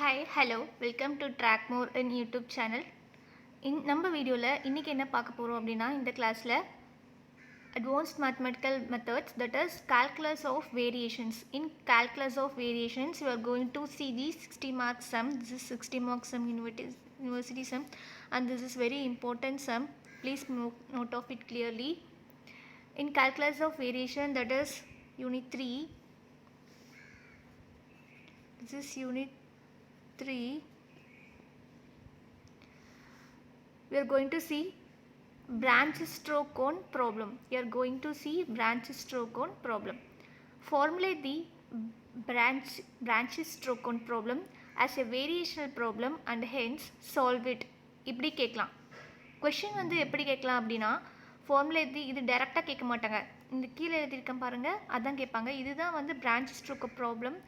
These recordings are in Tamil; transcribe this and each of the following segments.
Hi, hello, welcome to Trackmore in YouTube channel. நம்ம வீடியோவில் இன்றைக்கி என்ன பார்க்க போகிறோம் அப்படின்னா இந்த கிளாஸில் advanced mathematical methods, that is calculus of variations. In calculus of variations you are going to see the 60 mark sum. This is 60 mark sum, university sum, and this is very important sum. Please note of it clearly. In calculus of variation, that is unit 3, this is unit 3, we are going to see branch stroke cone problem. You are going to see branch stroke cone problem. Formulate the branch stroke cone problem as a variational problem and hence solve it. இப்படி கேட்கலாம். கொஷின் வந்து எப்படி கேட்கலாம் அப்படின்னா ஃபார்முலேட் தி, இது டைரெக்டாக கேட்க மாட்டாங்க, இந்த கீழே எழுதியிருக்கேன் பாருங்கள், அதான் கேட்பாங்க. இதுதான் வந்து பிரான்ச் ஸ்ட்ரோக் ப்ராப்ளம்,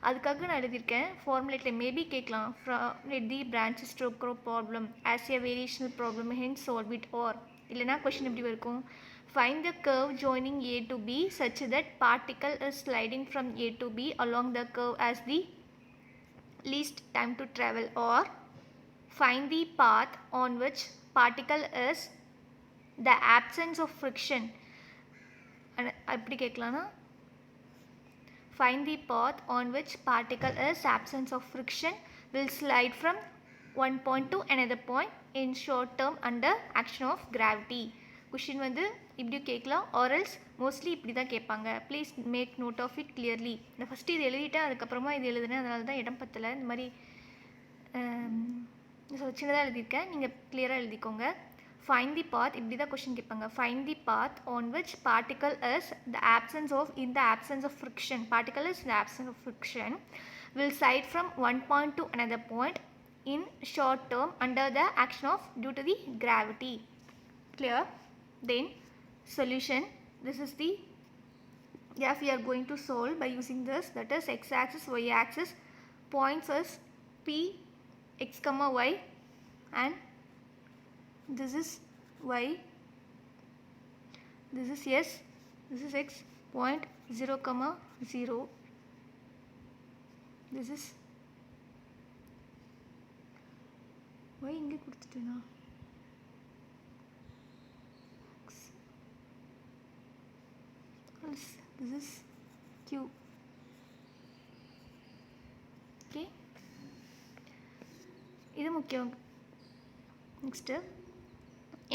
அதுக்காக நான் எழுதியிருக்கேன். ஃபார்முலேட்டில் மேபி கேட்கலாம் formulate the brachistochrone problem as a variational problem hence solve it. Or இல்லைனா கொஷின் எப்படி இருக்கும், find the curve joining A to B such that particle is sliding from A to B along the curve as the least time to travel, or find the path on which particle is the absence of friction. எப்படி கேட்கலாம்னா find the path on which particle is absence of friction will slide from one point to another point in short term under action of gravity. Question வந்து இப்படி கேட்கலாம், ஆர்எல்ஸ் மோஸ்ட்லி இப்படி தான் கேட்பாங்க. Please make note of it clearly. நான் ஃபஸ்ட்டு இது எழுதிட்டேன், அதுக்கப்புறமா இது எழுதுனேன், அதனால தான் இடம் பத்தலை. இந்த மாதிரி சின்னதாக எழுதியிருக்கேன், நீங்கள் கிளியராக எழுதிக்கோங்க. Find the path, இப்படி தான் கொஷின் கேட்பாங்க. Find the path on which particle is the absence of, in the absence of friction, particle is the absence of friction will slide from one point to another point in short term under the action of due to the gravity. Clear? Then solution, this is the graph we are going to solve by using this, that is x axis, y axis, points is p, x comma y, and this is y, this is s, this is x, point 0 comma 0, this is y, இங்கே கொடுத்துட்டேனா, this is q. Okay, இது முக்கியம். Next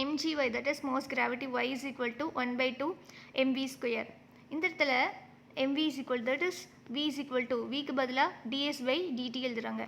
mgy, that is mass gravity, y is equal to 1 by 2 mv square. இந்த இடத்துல mv is equal, that is v is equal to, v க்கு பதிலாக ds by dt எழுதுறாங்க.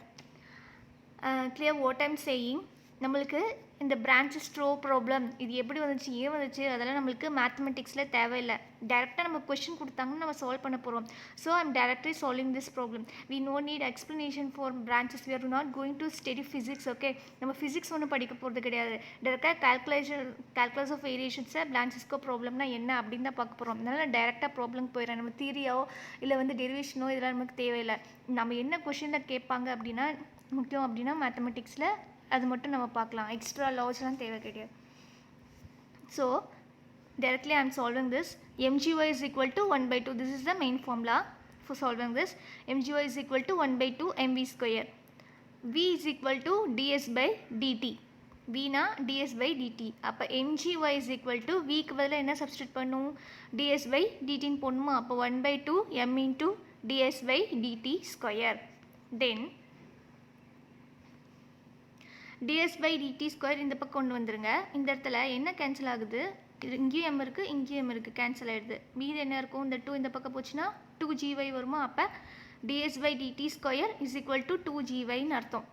Clear what I am saying? நம்மளுக்கு இந்த பிரான்ச் ஸ்ட்ரோக் ப்ராப்ளம் இது எப்படி வந்துச்சு, ஏன் வந்துச்சு, அதெல்லாம் நம்மளுக்கு மேத்தமெட்டிக்ஸில் தேவையில்லை. டேரெக்டாக நம்ம கொஷின் கொடுத்தாங்கன்னு நம்ம சால்வ் பண்ண போகிறோம். So I am directly solving this problem. We no need explanation for branches. We are not going to study physics. Okay, நம்ம ஃபிசிக்ஸ் ஒன்றும் படிக்க போகிறது கிடையாது. டேரெக்டாக கால்குலேஷன் ஆஃப் வேரியேஷன்ஸை பிரான்ச்சஸ்கோ ப்ராப்ளம்னா என்ன அப்படின்னு தான் பார்க்க போகிறோம். அதனால் டேரெக்டாக ப்ராப்ளம் போயிடறேன். நம்ம தியரியோ இல்லை வந்து டெரிவேஷனோ இதெல்லாம் நமக்கு தேவையில்லை. நம்ம என்ன கொஷினில் கேட்பாங்க அப்படின்னா முக்கியம் அப்படின்னா மேத்தமெட்டிக்ஸில் அது மட்டும் நம்ம பார்க்கலாம். எக்ஸ்ட்ரா லாஸ்லாம் தேவை கிடையாது. So directly I am solving this. mgy is equal to 1 by 2. This is the main formula for solving this. mgy is equal to 1 by 2 mv square. v is equal to ds by dt. v na ds by dt. அப்போ mgy is equal to v க்கு பதிலாக என்ன சப்ஸ்டியூட் பண்ணும், ds by dt ன்னு போடணுமா. அப்போ 1 by 2 m into ds by dt square. Then ds by dt square இந்த பக்கம் கொண்டு வந்துருங்க. இந்த இடத்துல என்ன கேன்சல் ஆகுது, இங்கேயும் m இருக்குது, இங்கேயும் m இருக்குது, கேன்சல் ஆகிடுது. மீது என்ன இருக்கும், இந்த 2 இந்த பக்கம் போச்சுன்னா 2gy வருமா. அப்போ ds by dt square is equal to 2gy ன்னு அர்த்தம்.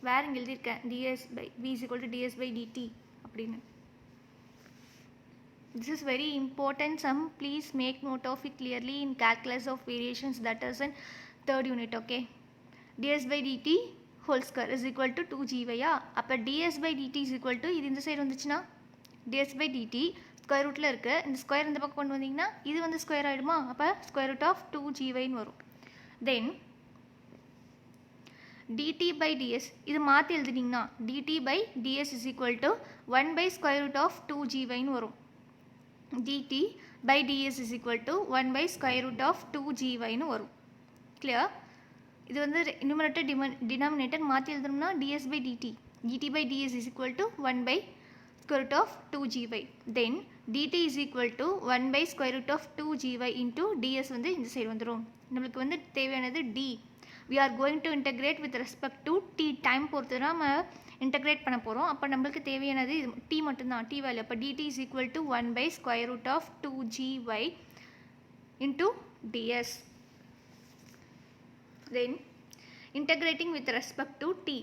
வேறு இங்கே எழுதியிருக்கேன் ds by v is equal to ds by dt அப்படின்னு. This is very important sum. Please make note of it clearly in calculus of variations, that is in third unit. Okay, ds by dt whole square is equal to 2gy. அப்போ ds by dt is equal to, இது இந்த சைடு வந்துச்சுன்னா ds by dt ஸ்கொயர் ரூட்டில் இருக்குது, இந்த ஸ்கொயர் இந்த பக்கம் கொண்டு வந்தீங்கன்னா இது வந்து ஸ்கொயர் ஆகிடுமா. அப்போ ஸ்கொயர் ரூட் ஆஃப் 2gy வரும். தென் dt by ds இது மாற்றி எழுதினீங்கன்னா dt by ds is equal to 1 by square root of 2gy வரும். dt by ds is equal to 1 by square root of 2gy வரும். Clear? இது வந்து numerator denominator மாற்றி எழுதணும்னா ds by dt dt by ds is equal to 1 by square root of 2gy. Then dt is equal to 1 by square root of 2gy into ds வந்து இந்த சைடு வந்துடும். நம்மளுக்கு வந்து தேவையானது d. We are going to integrate with respect to t time பொறுத்து நம்ம integrate பண்ண போகிறோம். அப்போ நம்மளுக்கு தேவையானது t மட்டும்தான், t வேல்யூ. அப்போ dt is equal to 1 by square root of 2gy into ds. Then integrating with respect to t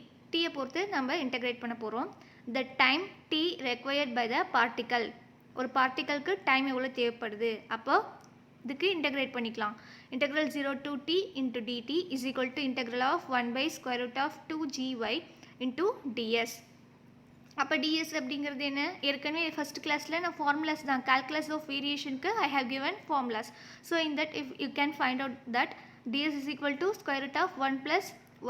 பொறுத்து நம்ம integrate பண்ண போகிறோம். The time t required by the particle, ஒரு பார்ட்டிக்கலுக்கு டைம் எவ்வளோ தேவைப்படுது, அப்போ இதுக்கு இன்டெகிரேட் பண்ணிக்கலாம். integral 0 to t into dt is equal to integral of 1 by square root of 2gy into ds. அப்போ ds அப்படிங்கிறது என்ன, ஏற்கனவே ஃபஸ்ட் கிளாஸில் நான் ஃபார்முலாஸ் தான், calculus of variationக்கு I have given formulas. So in that if you can find out that ds is equal to square root of 1 plus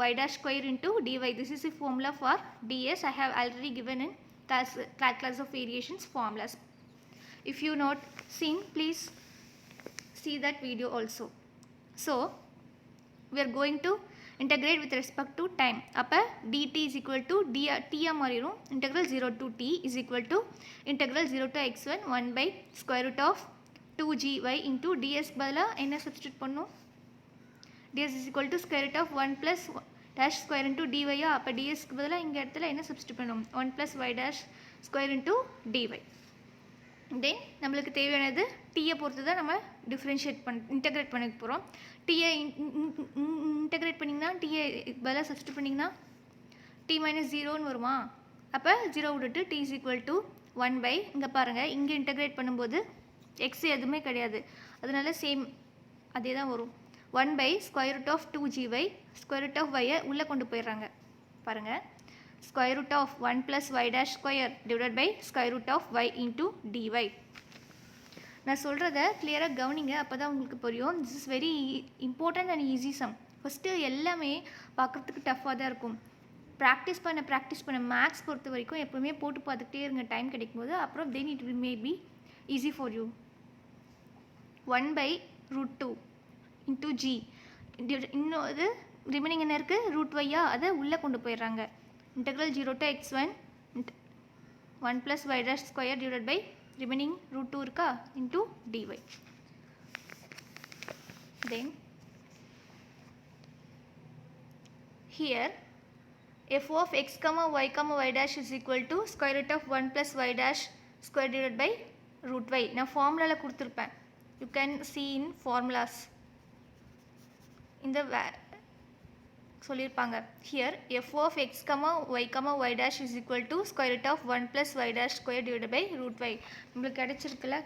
y dash square into dy. This is a formula for ds. I have already given in calculus of variations formulas. If you not seen, please see that video also. So we are going to integrate with respect to time. அப்போ dt is equal to t மாறிடும். integral 0 to t is equal to integral 0 to x1 1 by square root of 2gy into ds பதிலாக என்ன சப்ஸ்டியூட் பண்ணும், ds is equal to square root of 1 plus dash square into dy. அப்போ dsக்கு பதிலாக இங்கே இடத்துல என்ன சப்ஸ்டியூட் பண்ணும், 1 plus y dash square into dy. தென் நம்மளுக்கு தேவையானது டீயை பொறுத்து தான் நம்ம டிஃப்ரென்ஷியேட் இன்டெகிரேட் பண்ண போகிறோம். டீயை இன்டெகிரேட் பண்ணிங்கன்னா டீயை பதிலாக சப்ஸ்டியூட் பண்ணிங்கன்னா t மைனஸ் 0ன்னு வருமா, அப்போ 0 விட்டுட்டு t is equal to 1 by, இங்கே பாருங்கள் இங்கே இன்டெகிரேட் பண்ணும்போது x எதுவுமே கிடையாது, அதனால சேம் அதே தான் வரும். 1 by square root of 2gy square root of y உள்ளே கொண்டு போயிடுறாங்க. பாருங்கள் square root of 1 plus y dash square divided by square root of y into dy. நான் சொல்கிறத கிளியராக கவனிங்க, அப்போ தான் உங்களுக்கு புரியும். This is very important and easy sum. First எல்லாமே பார்க்குறதுக்கு டஃப்பாக தான் இருக்கும். ப்ராக்டிஸ் பண்ண மேக்ஸ் பொறுத்த வரைக்கும் எப்போவுமே போட்டு பார்த்துக்கிட்டே இருங்க டைம் கிடைக்கும்போது. அப்புறம் then it will may be easy for you. 1 by root 2 into g. இன்னொரு ரிமைனிங் என்ன இருக்குது, ரூட் வையா, அதை உள்ளே கொண்டு போயிடுறாங்க. integral 0 to x1 1 plus y dash square divided by remaining root 2 இருக்கா into dy. Then here f of x comma y dash is equal to square root of 1 plus y dash square divided by root y. நான் ஃபார்முலாவில் கொடுத்துருப்பேன், you can see in formulas இந்த சொல்லியிருப்பாங்க. here f of x comma y dash is equal to square root of 1 plus y dash square divided by root y. நம்மளுக்கு கிடைச்சிருக்குல்ல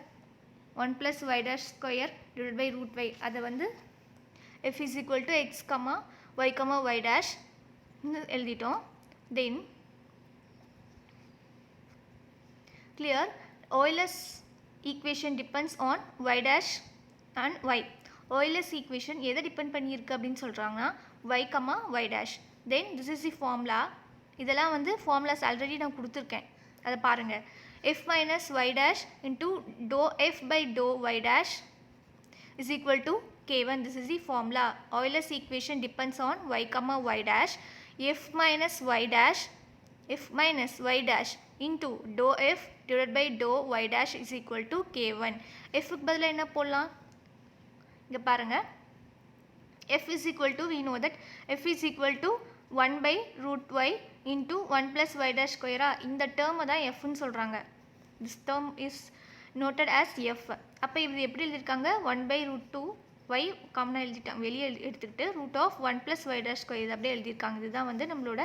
1 plus y dash square divided by root y, அதை வந்து f is equal to x comma y dash எழுதிட்டோம். then clear, Euler's equation depends on y dash and y. Euler's equation எதை டிபெண்ட் பண்ணியிருக்கு அப்படின்னு சொல்கிறாங்கன்னா y comma y dash. then this is the formula. இதெல்லாம் வந்து ஃபார்முலாஸ் ஆல்ரெடி நான் கொடுத்துருக்கேன், அதை பாருங்கள். f minus y dash into dou f by dou y dash is equal to k1. this is the formula. Euler's equation depends on y comma y dash. f minus y dash into dou f divided by dou y dash is equal to k1. fக்கு பதிலாக என்ன போடலாம், இங்கே பாருங்கள். f is equal to, we know that f is equal to 1 by root y into 1 plus y dash square. இந்த டேர்மை தான் fன்னு சொல்கிறாங்க. this term is noted as f. அப்போ இது எப்படி எழுதியிருக்காங்க, 1 by root 2 y காமனாக எழுதிட்டாங்க, வெளியே எடுத்துக்கிட்டு root of 1 plus y dash square இது அப்படியே எழுதியிருக்காங்க. இதுதான் வந்து நம்மளோட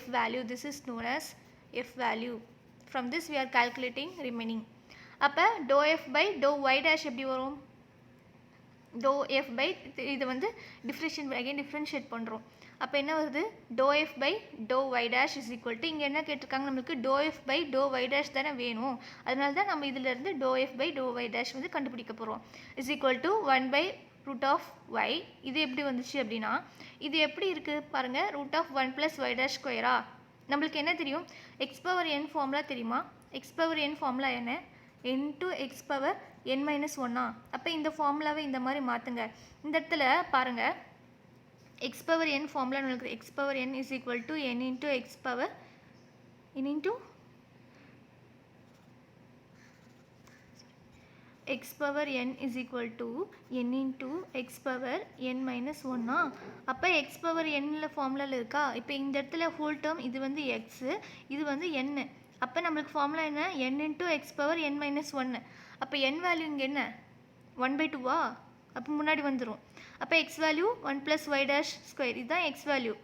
f value. this is known as f value. from this we are calculating remaining. அப்போ dou f by dou y dash எப்படி வரும், dou f by இது வந்து டிஃப்ரென்ஷியேட் பண்ணுறோம். அப்போ என்ன வருது, dou f by dou y dash is equal to, இங்கே என்ன கேட்டிருக்காங்க நம்மளுக்கு, dou f by dou y dash தானே வேணும், அதனால தான் நம்ம இதிலேருந்து dou f by dou y dash வந்து கண்டுபிடிக்க போகிறோம். is equal to 1 by root of y. இது எப்படி வந்துச்சு அப்படின்னா, இது எப்படி இருக்குது பாருங்கள், root of 1 plus y dash square. நம்மளுக்கு என்ன தெரியும், x power n ஃபார்முலா தெரியுமா, x power n ஃபார்முலா என்ன, n to x power n minus 1. அப்போ இந்த ஃபார்முலாவை இந்த மாதிரி மாற்றுங்க. இந்த இடத்துல பாருங்கள், x power n formula நம்மளுக்கு x power n is equal to n into x power n into x power n is equal to n into x power n minus 1 அப்போ x power nல ஃபார்முலாவில் இருக்கா. இப்போ இந்த இடத்துல ஹோல் டேர்ம் இது வந்து x, இது வந்து n. அப்போ நம்மளுக்கு ஃபார்முலா என்ன, n into x power n minus 1. அப்போ n வேல்யூ இங்கே என்ன 1/2 அப்போ முன்னாடி வந்துடும். அப்போ x value 1 plus y dash square, இதுதான் x வேல்யூ.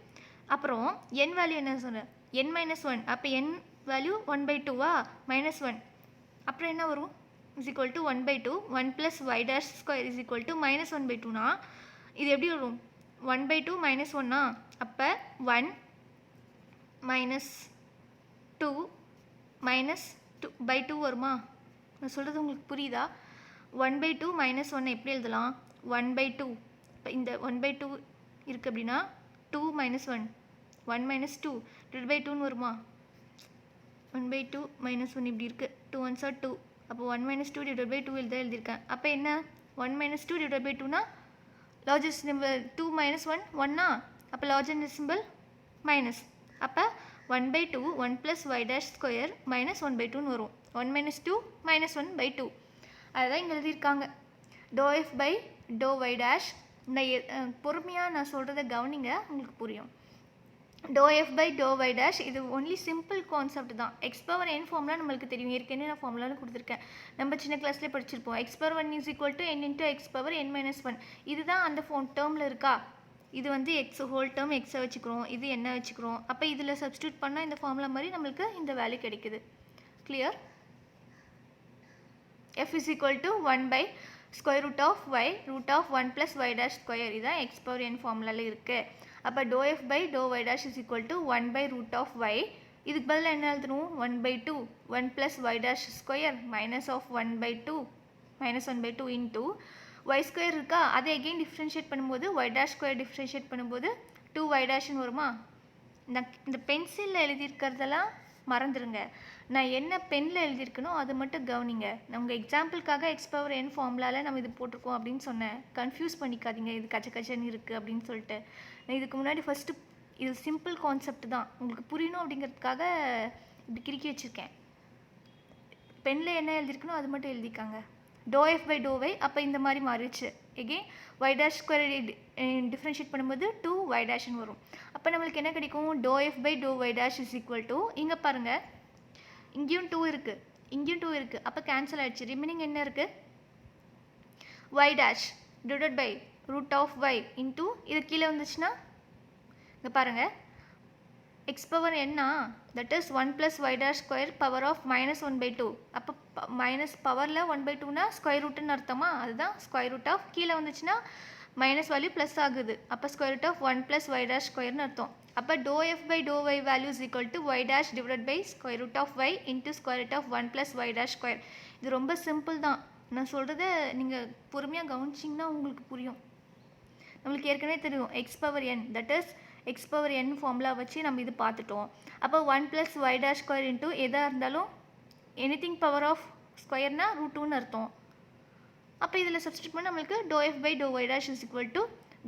அப்புறம் n வேல்யூ என்ன சொன்னேன், n minus 1. அப்போ n வேல்யூ 1/2 minus 1. அப்புறம் என்ன வரும், is equal to 1/2. 1 plus y dash square is equal to minus 1/2 னா இது எப்படி வரும், 1/2 minus 1 அப்போ 1 minus 2 minus 2/2 வருமா. நான் சொல்கிறது உங்களுக்கு புரியுதா. 1/2 minus 1 எப்படி எழுதலாம், 1/2. இப்போ இந்த 1/2 இருக்குது அப்படின்னா 2 minus 1 1 minus 2 2/2 வருமா. 1/2 minus 1 இப்படி இருக்குது, 2 1s are 2. அப்போ 1 minus 2 divided by 2 எழுதியிருக்கேன். அப்போ என்ன 1 minus 2 divided by 2 largest simple 2 minus 1 1 அப்போ லார்ஜஸ்ட் சிம்பிள் மைனஸ். அப்போ 1/2 1 plus y dash square minus 1/2 வரும். 1 minus 2 minus 1/2 அதுதான் இங்கே எழுதியிருக்காங்க. Do f by do y dash. பொறுமையாக நான் சொல்கிறத கவனிங்க, உங்களுக்கு புரியும். Do f by do y dash இது ஒன்லி சிம்பிள் கான்செப்ட் தான். எக்ஸ் பவர் n ஃபார்முலா நம்மளுக்கு தெரியும், ஏற்கனவே நான் ஃபார்முலாவில் கொடுத்துருக்கேன், நம்ம சின்ன கிளாஸ்லேயே படிச்சிருப்போம். X power 1 is equal to n into X power n minus 1. இதுதான் அந்த டேர்மில் இருக்கா. இது வந்து எக்ஸ் ஹோல் டேர்ம் எக்ஸை வச்சுக்கிறோம், இது என்ன வச்சுக்கிறோம். அப்போ இதில் சப்ஸ்டியூட் பண்ணால் இந்த ஃபார்முலா மாதிரி நம்மளுக்கு இந்த வேல்யூ கிடைக்குது. Clear. f is equal to 1 by square root of y root of 1 plus y dash square. இதுதான் எக்ஸ் பவர் n ஃபார்முலாவில் இருக்குது. அப்போ do f by do y dash is equal to 1 by root of y. இதுக்கு பதிலாக என்ன எழுதணும், 1/2 1 plus y dash square minus of 1/2 minus 1/2 into y square இருக்கா. அதை எகெயின் டிஃப்ரென்ஷியேட் பண்ணும்போது y dash square டிஃப்ரென்ஷியேட் பண்ணும்போது 2y dashன்னு வருமா. இந்த பென்சிலில் எழுதியிருக்கிறதெல்லாம் மறந்துடுங்க, நான் என்ன பெனில் எழுதியிருக்கணும் அதை மட்டும் கவனிங்க. உங்கள் எக்ஸாம்பிளுக்காக எக்ஸ் பவர் n ஃபார்முலாவில் நம்ம இது போட்டிருக்கோம் அப்படின்னு சொன்னேன். கன்ஃபியூஸ் பண்ணிக்காதீங்க இது கச்சன்னு இருக்குது அப்படின்னு சொல்லிட்டு. நான் இதுக்கு முன்னாடி ஃபஸ்ட்டு இது சிம்பிள் கான்செப்ட் தான், உங்களுக்கு புரியணும் அப்படிங்கிறதுக்காக இப்படி கிறுக்கி வச்சுருக்கேன். பெனில் என்ன எழுதியிருக்கணும் அது மட்டும் எழுதிக்காங்க. Do f by do y அப்போ இந்த மாதிரி மாறிடுச்சு. Again y dash square differentiate பண்ணும்போது 2y dashன்னு வரும். அப்போ நம்மளுக்கு என்ன கிடைக்கும், do f by do y dash is equal to, இங்கே பாருங்கள் இங்கேயும் 2 இருக்குது இங்கேயும் 2 இருக்குது, அப்போ கேன்சல் ஆகிடுச்சு. ரிமைனிங் என்ன இருக்குது, y dash divided by root of y into இது கீழே வந்துச்சுன்னா இங்கே பாருங்கள் x பவர் என்ன, that is 1 plus y dash square power of minus 1/2. அப்போ மைனஸ் பவரில் 1/2னா ஸ்கொயர் ரூட்டுன்னு அர்த்தமா, அதுதான் ஸ்கொயர் ரூட் ஆஃப். கீழே வந்துச்சுன்னா மைனஸ் வேல்யூ ப்ளஸ் ஆகுது, அப்போ square root of 1 plus y dash ஸ்கொயர்னு அர்த்தம். அப்போ do f by do y value is equal to y dash divide by square root of y into square root of 1 plus y dash ஸ்கொயர். இது ரொம்ப சிம்பிள் தான், நான் சொல்கிறத நீங்கள் பொறுமையாக கவனிச்சிங்கன்னா உங்களுக்கு புரியும். நம்மளுக்கு ஏற்கனவே தெரியும் x power n, that is x power n formula வச்சு நம்ம இது பார்த்துட்டோம். அப்போ 1 plus y dash square into எதாக இருந்தாலும் எனிதிங் பவர் ஆஃப் ஸ்கொயர்னா ரூட் 2ன்னு அர்த்தம். அப்போ இதில் சப்ஸ்டியூட் பண்ணி நம்மளுக்கு do f by do y dash is equal to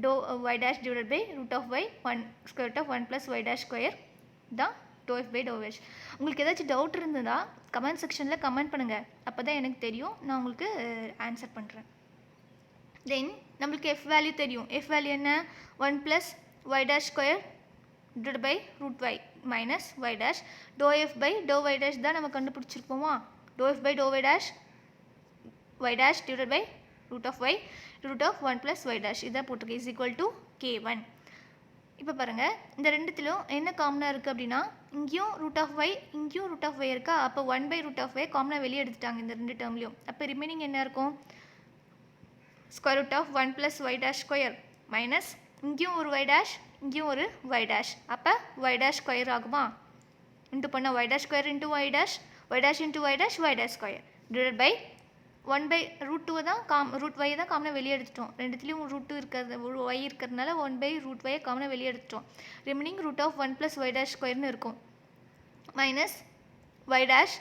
do y dash divide by root of y 1 square root of 1 plus y dash square தான் do f by do y. உங்களுக்கு ஏதாச்சும் டவுட் இருந்ததா கமெண்ட் செக்ஷனில் கமெண்ட் பண்ணுங்கள், அப்போ தான் எனக்கு தெரியும், நான் உங்களுக்கு ஆன்சர் பண்ணுறேன். தென் நம்மளுக்கு எஃப் வேல்யூ தெரியும். எஃப் வேல்யூ என்ன, 1 plus y dash square divide by root y minus y dash. Do f by do y dash தான் நம்ம கண்டுபிடிச்சிருப்போமா. Do f by do y dash y dash divided by root of y root of 1 plus y dash இதான் போட்டிருக்கு is equal to k1. இப்போ பாருங்கள் இந்த ரெண்டுத்திலும் என்ன காமனாக இருக்குது அப்படின்னா, இங்கேயும் ரூட் ஆஃப் y இங்கேயும் ரூட் ஆஃப் y இருக்கா. அப்போ 1 by root of y காமனாக வெளியே எடுத்துட்டாங்க இந்த ரெண்டு டேர்ம்லையும். அப்போ ரிமைனிங் என்ன இருக்கும், square root of 1 plus y dash square minus இங்கேயும் ஒரு y dash இங்கேயும் ஒரு y dash. அப்போ y dash ஸ்கொயர் ஆகுமா, இன்ட்டு பண்ணால் y dash square into y dash into y dash square divide by 1 by root 2 தான் ரூட் y தான் காமனாக வெளியே எடுத்துட்டோம். ரெண்டுத்துலேயும் ரூட் 2 இருக்கிறது y இருக்கிறதுனால 1 by root y காமனாக வெளியே எடுத்துட்டோம். Remaining root of 1 plus y dash ஸ்கொயர்னு இருக்கும் minus y dash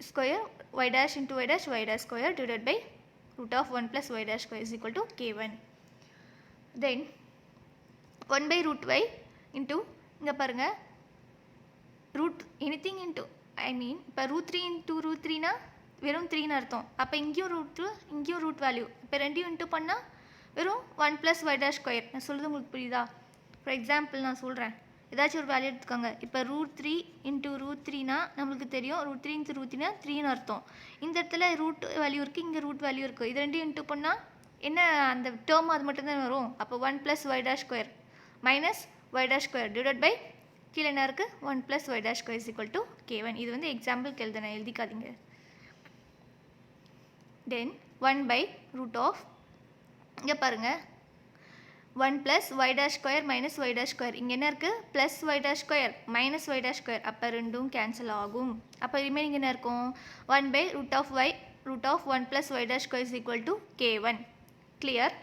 square y dash into y dash square divide by root of 1 plus y dash square is equal to k1. Then 1/√y into இங்கே பாருங்கள் ரூட் எனிதிங் இன்ட்டு இப்போ √3 இன்ட்டு √3னா வெறும் 3ன்னு அர்த்தம். அப்போ இங்கேயும் ரூட்டு இங்கேயும் ரூட் வேல்யூ. இப்போ ரெண்டையும் இன்ட்டு பண்ணால் வெறும் 1 + y'². நான் சொல்கிறது உங்களுக்கு புரியுதா? ஃபார் எக்ஸாம்பிள் நான் சொல்கிறேன், ஏதாச்சும் ஒரு வேல்யூ எடுத்துக்கோங்க. இப்போ √3 இன்ட்டு √3னா நம்மளுக்கு தெரியும் √3 இன்ட்டு √3னா 3ன்னு அர்த்தம். இந்த இடத்துல ரூட் வேல்யூ இருக்குது, இங்கே ரூட் வேல்யூ இருக்குது. இது ரெண்டையும் இன்ட்டு பண்ணால் என்ன அந்த டேர்ம் அது மட்டும்தான் வரும். அப்போ 1 + y'² minus y'² divide by கீழே என்ன இருக்குது 1 + y'² K1. இது வந்து எக்ஸாம்பிளுக்கு எழுதுனேன், எழுதிக்காதீங்க. தென் 1/√, இங்கே பாருங்கள் 1 + y'² மைனஸ் y'². இங்கே என்ன இருக்குது +y'² மைனஸ் y'². அப்போ ரெண்டும் கேன்சல் ஆகும். அப்போ ரிமைனிங் என்ன இருக்கும் 1/√y √1 + y'² K1. கிளியர்?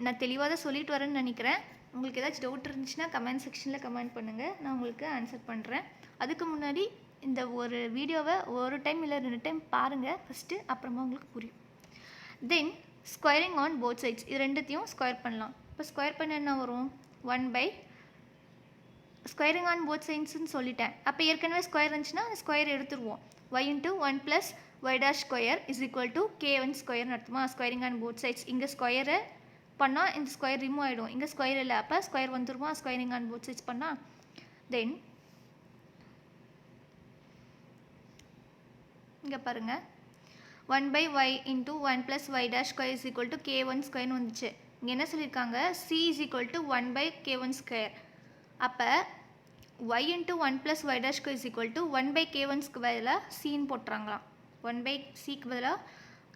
நான் தெளிவாக தான் சொல்லிட்டு வரேன்னு நினைக்கிறேன். உங்களுக்கு ஏதாச்சும் டவுட் இருந்துச்சுன்னா கமெண்ட் செக்ஷனில் கமெண்ட் பண்ணுங்கள், நான் உங்களுக்கு ஆன்சர் பண்ணுறேன். அதுக்கு முன்னாடி இந்த ஒரு வீடியோவை ஒரு டைம் இல்லை 2 டைம் பாருங்கள் ஃபஸ்ட்டு, அப்புறமா உங்களுக்கு புரியும். தென் ஸ்கொயரிங் ஆன் போத் சைட்ஸ், இது ரெண்டுத்தையும் ஸ்கொயர் பண்ணலாம். இப்போ ஸ்கொயர் பண்ண என்ன வரும் 1/ ஸ்கொயரிங் ஆன் போத் சைட்ஸ்ன்னு சொல்லிட்டேன். அப்போ ஏற்கனவே ஸ்கொயர் இருந்துச்சுன்னா ஸ்கொயர் எடுத்துருவோம். y இன்ட்டு 1 + y'² K1² அர்த்தமா. ஸ்கொயரிங் ஆன் போத் சைட்ஸ், இங்கே ஸ்கொயரை பண்ணால் இந்த ஸ்கொயர் ரிமூவ் ஆகிடும், இங்கே ஸ்கொயர் இல்லை, அப்போ ஸ்கொயர் வந்துருமா ஸ்கொயரிங் ஆன் போத் சைட்ஸ் பண்ணால். தென் இங்கே பாருங்கள் 1/y இன்ட்டு 1 + y'² K1² வந்துச்சு. இங்கே என்ன சொல்லியிருக்காங்க c = 1/K1². அப்போ y இன்ட்டு 1 + y'² 1/K1க்கு பதிலாக cன்னு போட்டுறாங்களாம். 1/cக்கு பதிலாக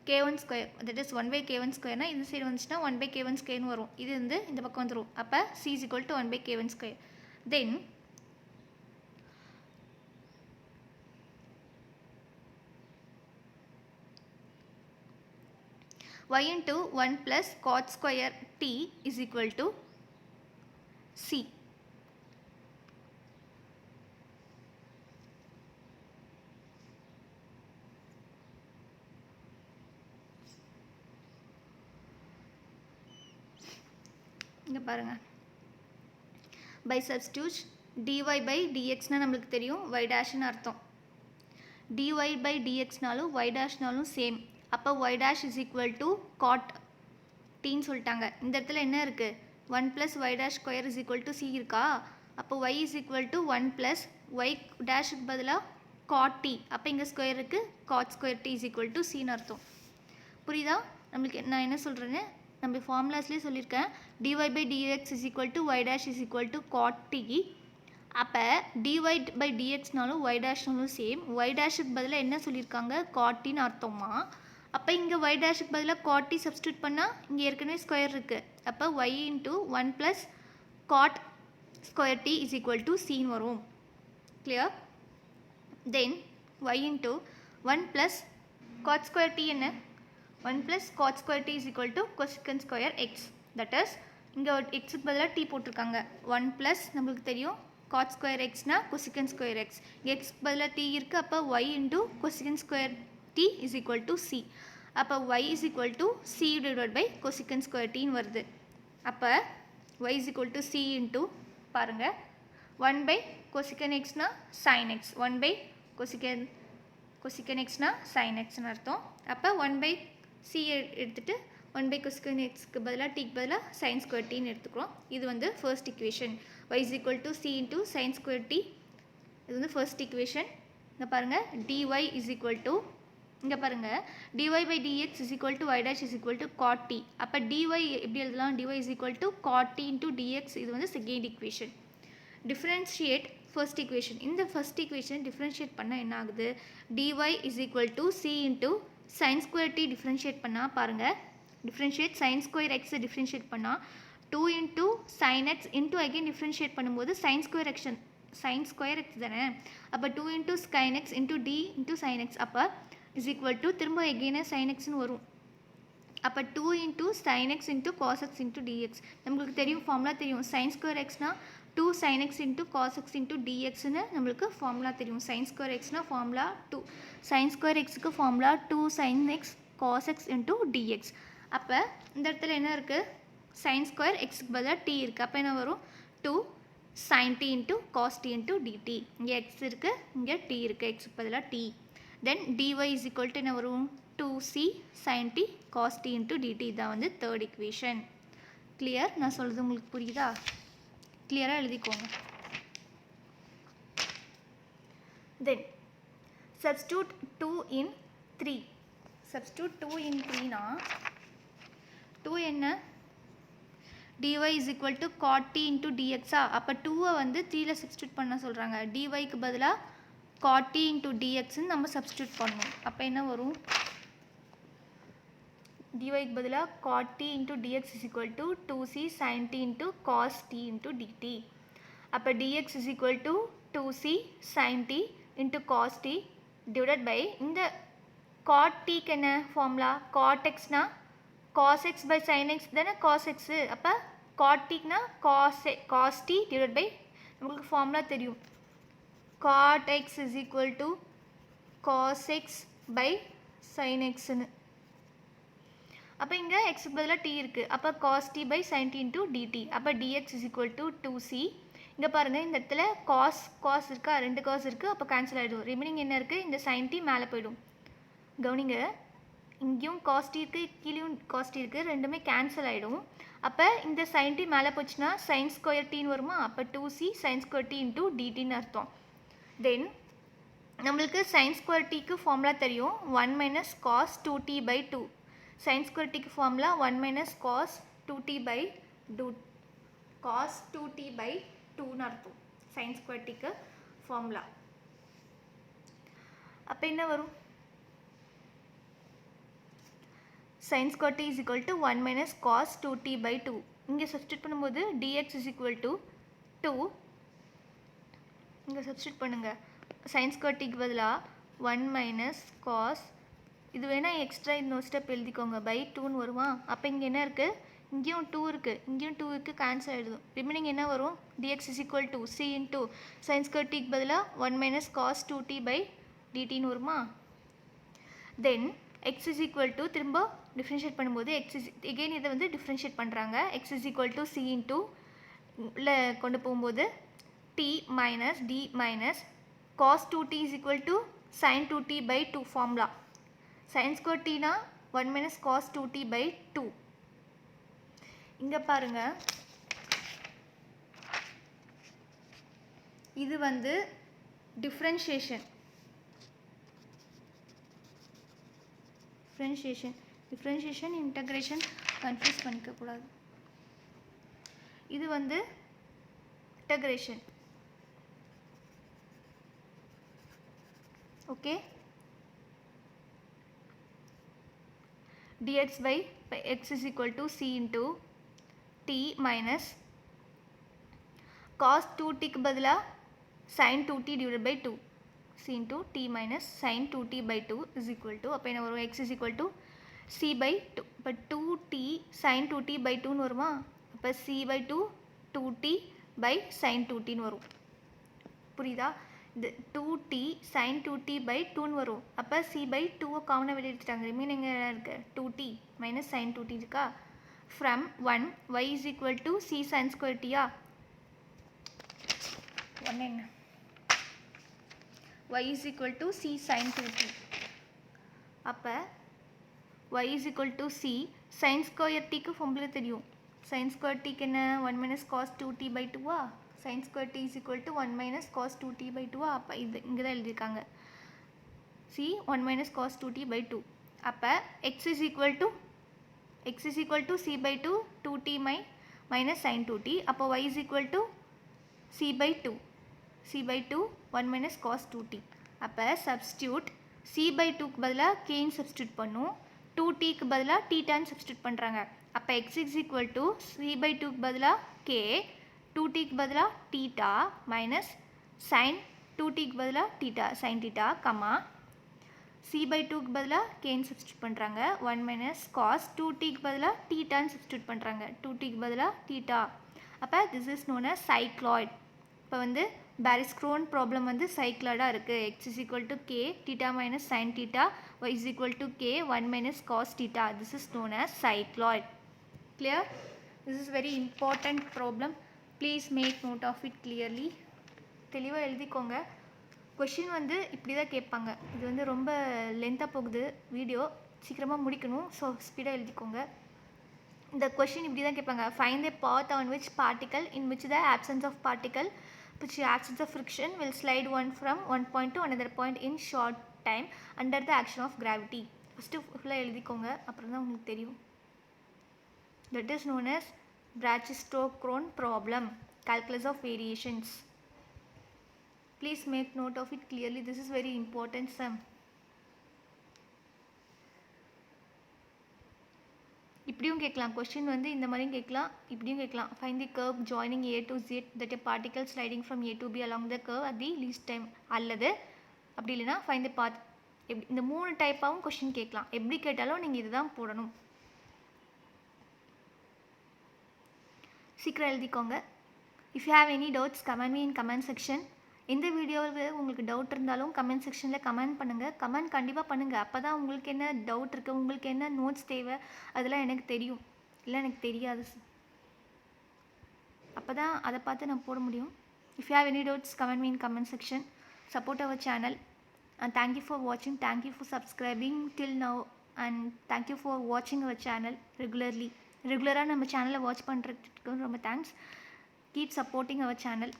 K1², தட் இஸ் 1/K1²னா இந்த சைடு வந்துச்சுன்னா 1/K1² வரும். இது வந்து இந்த பக்கம் வந்துடும். அப்போ c = 1/K1². தென் y into 1 + cot² t = c. இங்கே பாருங்கள், பை சப்ஸ்டியூட் dy/dxனால் நம்மளுக்கு தெரியும் y' அர்த்தம். dy/dxனாலும் y' சேம். அப்போ y' = cot tன்னு சொல்லிட்டாங்க. இந்த இடத்துல என்ன இருக்குது 1 + y'² c இருக்கா. அப்போ y = 1 + y' பதிலாக cot t. அப்போ இங்கே ஸ்கொயர் இருக்குது, cot² t = cன்னு அர்த்தம். புரியுதா? நம்மளுக்கு நான் என்ன சொல்கிறேன்னு நம்ம ஃபார்முலாஸ்லேயே சொல்லியிருக்கேன். dy/dx = y' = cot t. அப்போ dy/dxனாலும் y'-னாலும் சேம். y'-க்கு பதிலாக என்ன சொல்லியிருக்காங்க cot tன்னு அர்த்தமா. அப்போ இங்கே y'-க்கு பதிலாக cot t சப்ஸ்டியூட் பண்ணால் இங்கே ஏற்கனவே ஸ்கொயர் இருக்குது. அப்போ y இன்ட்டு 1 + cot² t = cன்னு வரும். கிளியர்? தென் y இன்ட்டு 1 + cot² t என்ன 1 + cot² t = cosec² x. That is இங்கே எக்ஸுக்கு பதிலாக t போட்டிருக்காங்க. 1 + நம்மளுக்கு தெரியும் cot² xனா cosec² x. எக்ஸுக்கு பதிலாக t இருக்குது. அப்போ y into cosec² t = c. அப்போ y = c / cosec² t வருது. அப்போ y = c இன்ட்டு பாருங்கள் 1/cosec xனா sin x, 1/cosec xனா sin xன்னு அர்த்தம். அப்போ 1/c எடுத்துகிட்டு 1/cosec xக்கு பதிலாக tக்கு பதிலாக sin² tன்னு எடுத்துக்கிறோம். இது வந்து first equation. y = c into sin² t, இது வந்து ஃபர்ஸ்ட் இக்குவேஷன். இங்கே பாருங்கள் dy = இங்கே பாருங்கள் dy/dx = y' = cot t. அப்போ dy எப்படி எழுதலாம் dy = cot t into dx. இது வந்து second equation. Differentiate first equation. இந்த ஃபர்ஸ்ட் இக்குவேஷன் டிஃப்ரென்ஷியேட் பண்ணால் என்ன ஆகுது dy = c into sin² t differentiate பண்ணால் பாருங்கள் டிஃப்ரென்ஷியேட் sin² x டிஃப்ரென்ஷியேட் பண்ணால் 2 into sin x into again differentiate பண்ணும்போது sin² x தானே. அப்போ 2 into sin x into d into sin x. அப்போ = திரும்ப எகெயினாக sin xன்னு வரும். அப்போ 2 into sin x into cos x into dx. நம்மளுக்கு தெரியும் ஃபார்முலா தெரியும் sin² xனா 2 sin x into cos x into dxன்னு நம்மளுக்கு ஃபார்முலா தெரியும். sin² xனா ஃபார்முலா 2, sin² xக்கு formula 2 sin x cos x into dx. அப்போ இந்த இடத்துல என்ன இருக்குது sin square xக்கு பதிலாக t இருக்குது. அப்போ என்ன வரும் 2 sin t into cos t into dt. இங்கே x இருக்குது, இங்கே t இருக்குது, xக்கு பதிலாக t. Then dy is equal to என்ன வரும் 2c sin t cos t into dt. இதான் வந்து தேர்ட் இக்குவேஷன். கிளியர்? நான் சொல்கிறது உங்களுக்கு புரியுதா? கிளியராக எழுதிக்கோங்க. Then substitute 2 in 3. Substitute 2 in 3 னா 2 என்ன? dy is equal to cot t into dx. அப்போ 2 வந்து 3ல substitute பண்ண சொல்கிறாங்க. dyக்கு பதிலாக cot t into dx நம்ம substitute பண்ணணும். அப்போ என்ன வரும்? dyக்கு பதிலாக cot t into dx is equal to 2c sin t into cos t into dt. அப்போ dx is equal to 2c sin t into cos t divided by இந்த cot t என்ன ஃபார்முலா? cot x னா cos x by sin x தானே cos x. அப்போ cot t னா cos t divided by நமக்கு ஃபார்முலா தெரியும் cot x is equal to cos x by sin x னு. அப்போ இங்கே xக்கு பதிலாக t இருக்குது. அப்போ cos t by sin t into dt. அப்போ dx is equal to 2c. இங்கே பாருங்கள், இந்த இடத்துல cos இருக்கா, 2 cos இருக்குது. அப்போ கேன்சல் ஆகிடும். ரிமைனிங் என்ன இருக்குது? இந்த sin t மேலே போயிடும். கவனிங்க, இங்கேயும் cos t இருக்குது, கீழேயும் cos t இருக்குது, ரெண்டுமே கேன்சல் ஆகிடும். அப்போ இந்த sin t மேலே போச்சுன்னா sin square t வருமா? அப்போ 2c sin square t into dtன்னு அர்த்தம். தென் நம்மளுக்கு sin square tக்கு ஃபார்முலா தெரியும் 1 minus cos 2t by 2. sin square tக்கு formula 1 minus cos 2t by 2ன்னு அர்த்தம். sin square tக்கு ஃபார்முலா. அப்போ என்ன வரும்? sin square t is equal to 1 minus cos 2t by 2. இங்கே சப்ஸ்டியூட் பண்ணும்போது dx is equal to 2. இங்கே சப்ஸ்டியூட் பண்ணுங்கள். sin square tக்கு பதிலாக 1 minus cos, இது வேணால் எக்ஸ்ட்ரா இன்னொரு ஸ்டெப் எழுதிக்கோங்க, by 2ன்னு வருமா? அப்போ இங்கே என்ன இருக்குது? இங்கேயும் 2 இருக்குது, இங்கேயும் 2 இருக்குது, கேன்சல் ஆகிடுது. ரிமைனிங் என்ன வரும்? dx is equal to c into sin square tக்கு பதிலாக 1 minus cos 2t by dtன்னு வருமா? தென் x is equal to திரும்ப டிஃப்ரென்ஷியேட் பண்ணும்போது x is again இதை வந்து டிஃப்ரென்ஷியேட் பண்ணுறாங்க. x is equal to c into உள்ள கொண்டு போகும்போது t minus d minus cos 2t is equal to sin 2t by 2 formula. sin square t னா 1 minus cos 2t by 2. இங்கே பாருங்கள், இது வந்து டிஃப்ரென்ஷியேஷன். டிஃப்ரென்ஷியேஷன் இன்டகிரேஷன் கன்ஃபியூஸ் பண்ணிக்கக்கூடாது. இது வந்து integration. Okay, dx by x is equal to c into t minus cos 2tக்கு பதிலாக sin 2t divided by 2. c into t minus sin 2t by 2 is equal to, அப்போ என்ன வரும்? x is equal to c by 2. இப்போ 2t sin 2t by 2ன்னு வருமா? அப்போ c by 2 2t by sin 2tன்னு வரும். புரியுதா? இது 2t sin 2t by 2ன்னு வரும். அப்போ c by 2 காமனாக வெளியே எடுத்துட்டாங்க. ரிமைனிங் என்ன இருக்குது? 2t minus sin 2t இருக்கா? from 1 y is equal to c sin square t. 1 என்ன? y is equal to c sin 2t. அப்போ y is equal to c sin square tக்கு உங்களுக்கு தெரியும். sin square tக்கு என்ன? 1 minus cos 2t by 2. sin square t is equal to 1 minus cos 2t by 2. அப்போ இது இங்கே தான் எழுதியிருக்காங்க. c 1 minus cos 2t by 2. அப்போ x is equal to c by 2 2t minus sin 2t. அப்போ y is equal to c by 2 1 minus cos 2t. அப்போ சப்ஸ்டியூட் c by 2க்கு பதிலாக kன்னு சப்ஸ்டியூட் பண்ணும், 2tக்கு பதிலாக தீட்டான்னு சப்ஸ்டியூட் பண்ணுறாங்க. அப்போ x is equal to c by 2க்கு பதிலாக k, 2tக்கு பதிலாக தீட்டா மைனஸ் sin 2tக்கு பதிலாக theta sin theta comma c by 2க்கு பதிலாக kன்னு சப்ஸ்டியூட் பண்ணுறாங்க. 1 minus cos 2tக்கு பதிலாக தீட்டான்னு சப்ஸ்டியூட் பண்ணுறாங்க, 2tக்கு பதிலாக தீட்டா. அப்போ this is known as cycloid. இப்போ வந்து Baris-Cron ப்ராப்ளம் வந்து சைக்ளாய்டாக இருக்குது. x is equal to k theta minus sin theta, y is equal to k 1 minus cos theta. This is known as cycloid. Clear? This is very important problem. Please make note of it clearly. தெளிவாக எழுதிக்கோங்க. கொஷின் வந்து இப்படி தான் கேட்பாங்க. இது வந்து ரொம்ப லென்த்தாக போகுது வீடியோ, சீக்கிரமாக முடிக்கணும். ஸோ ஸ்பீடாக எழுதிக்கோங்க. இந்த கொஷின் இப்படி தான் கேட்பாங்க. Find the path on which particle in which the absence of particle which absence of friction will slide one from one point to another point in short time under the action of gravity. First ஃபுல்லாக எழுதிக்கோங்க, அப்புறம் தான் உங்களுக்கு தெரியும். That is known as Brachistochrone problem, calculus of variations. Please make note of it clearly. This is very important sum. இப்படியும் கேட்கலாம். கொஸ்டின் வந்து இந்த மாதிரியும் கேட்கலாம், இப்படியும் கேட்கலாம். Find the curve joining A to Z that a particle sliding from A to B along the curve at the least time. அல்லது அப்படி இல்லைனா ஃபைண்ட் தி பாத். இந்த 3 டைப்பாகவும் கொஸ்டின் கேட்கலாம். எப்படி கேட்டாலும் நீங்கள் இதுதான் போடணும். சீக்கிரம் எழுதிக்கோங்க. If you have any doubts comment me in comment section. எந்த வீடியோவில் உங்களுக்கு டவுட் இருந்தாலும் கமெண்ட் செக்ஷனில் கமெண்ட் பண்ணுங்கள். கமெண்ட் கண்டிப்பாக பண்ணுங்கள். அப்போ தான் உங்களுக்கு என்ன டவுட் இருக்குது, உங்களுக்கு என்ன நோட்ஸ் தேவை, அதெல்லாம் எனக்கு தெரியும். இல்லை எனக்கு தெரியாது. அப்போ தான் அதை பார்த்து நான் போட முடியும். If you have any doubts comment me in comment section. Support our channel. And thank you for watching. Thank you for subscribing till now. And thank you for watching our channel regularly. ரெகுலராக நம்ம சேனலை வாட்ச் பண்ணுறதுக்கு ரொம்ப thanks. Keep supporting our channel.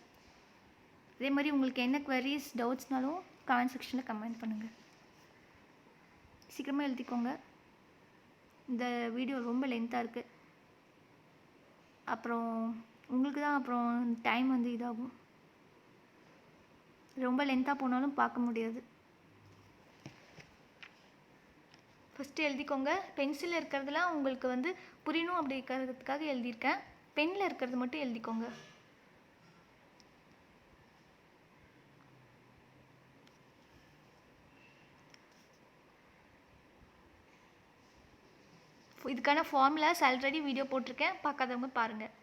அதே மாதிரி உங்களுக்கு என்ன queries டவுட்ஸ்னாலும் கமெண்ட் செக்ஷனில் கமெண்ட் பண்ணுங்கள். சீக்கிரமாக எழுதிக்கோங்க. இந்த வீடியோ ரொம்ப லென்த்தாக இருக்குது. அப்புறம் உங்களுக்கு தான் அப்புறம் டைம் வந்து இதாகும். ரொம்ப லென்த்தாக போனாலும் பார்க்க முடியாது. ஃபஸ்ட்டு எழுதிக்கோங்க. பென்சிலில் இருக்கிறதுலாம் உங்களுக்கு வந்து புரியணும் அப்படி இருக்கிறதுக்காக எழுதியிருக்கேன். பெனில் இருக்கிறது மட்டும் எழுதிக்கோங்க. இதுக்கான ஃபார்முலாஸ் ஆல்ரெடி வீடியோ போட்டிருக்கேன், பார்க்காதவங்க பாருங்கள்.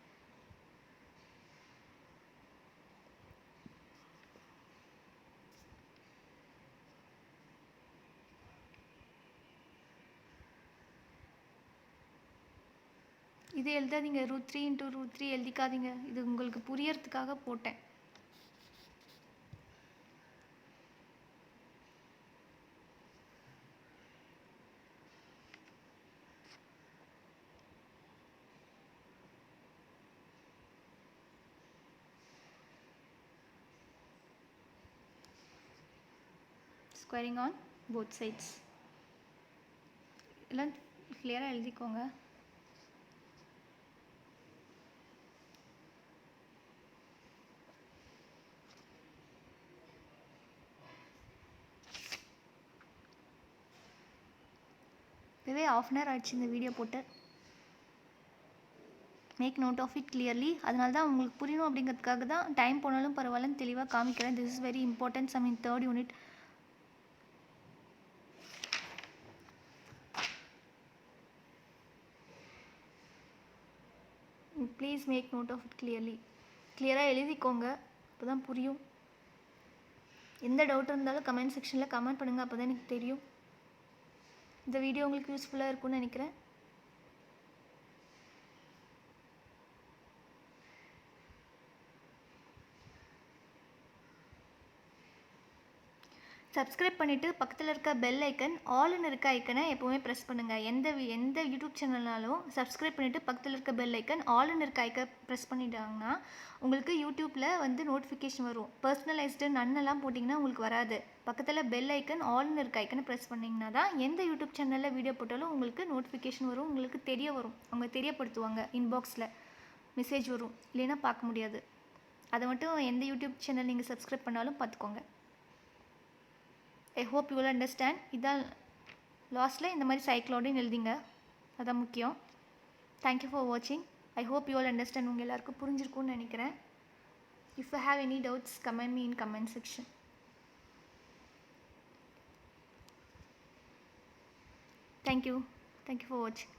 இது எழுதாதீங்க. √3 × √3 எழுதிக்காதீங்க. இது உங்களுக்கு புரியறதுக்காக போட்டேன். ஸ்கொயரிங் ஆன் போத் சைட்ஸ் எல்லாம் கிளியராக எழுதிக்கோங்க. இதுவே ½ hour ஆயிடுச்சு இந்த வீடியோ போட்டு. Make note of it clearly. அதனால தான் உங்களுக்கு புரியணும் அப்படிங்கிறதுக்காக தான் டைம் போனாலும் பரவாயில்லன்னு தெளிவாக காமிக்கிறேன். This is very important sum in 3rd unit. Please make note of it clearly. கிளியராக எழுதிக்கோங்க, அப்போ தான் புரியும். எந்த டவுட் இருந்தாலும் கமெண்ட் செக்ஷனில் கமெண்ட் பண்ணுங்கள், அப்போ தான் எனக்கு தெரியும். இந்த வீடியோ உங்களுக்கு யூஸ்ஃபுல்லாக இருக்கும்னு நினைக்கிறேன். சப்ஸ்கிரைப் பண்ணிவிட்டு பக்கத்தில் இருக்க பெல் ஐக்கன் ஆல்னு இருக்க ஐக்கனை எப்போவுமே ப்ரெஸ் பண்ணுங்கள். எந்த யூடியூப் சேனல்னாலும் சப்ஸ்கிரைப் பண்ணிவிட்டு பக்கத்தில் இருக்க பெல் ஐக்கன் ஆல்னு இருக்க ஐக்கன் ப்ரெஸ் பண்ணிட்டாங்கன்னா உங்களுக்கு யூடியூப்பில் வந்து நோட்டிஃபிகேஷன் வரும். பர்சனலைஸ்டு நன்னெல்லாம் போட்டிங்கன்னா உங்களுக்கு வராது. பக்கத்தில் பெல் ஐக்கன் ஆல்னு இருக்க ஐக்கனை ப்ரெஸ் பண்ணிங்கன்னா தான் எந்த யூடியூப் சேனலில் வீடியோ போட்டாலும் உங்களுக்கு நோட்டிஃபிகேஷன் வரும், உங்களுக்கு தெரிய வரும். அவங்க தெரியப்படுத்துவாங்க, இன்பாக்ஸில் மெசேஜ் வரும். இல்லைன்னா பார்க்க முடியாது. அதை மட்டும் எந்த யூடியூப் சேனல் நீங்கள் சப்ஸ்கிரைப் பண்ணாலும் பார்த்துக்கோங்க. I hope you will understand. இதான் லாஸ்ட்டில் இந்த மாதிரி சைக்ளோடின்னு எழுதிங்க, அதான் முக்கியம். தேங்க்யூ ஃபார் வாட்சிங். I hope you will understand. உங்கள் எல்லாருக்கும் புரிஞ்சிருக்கும்னு நினைக்கிறேன். If you have any doubts comment me in comment section. Thank you for வாட்சிங்.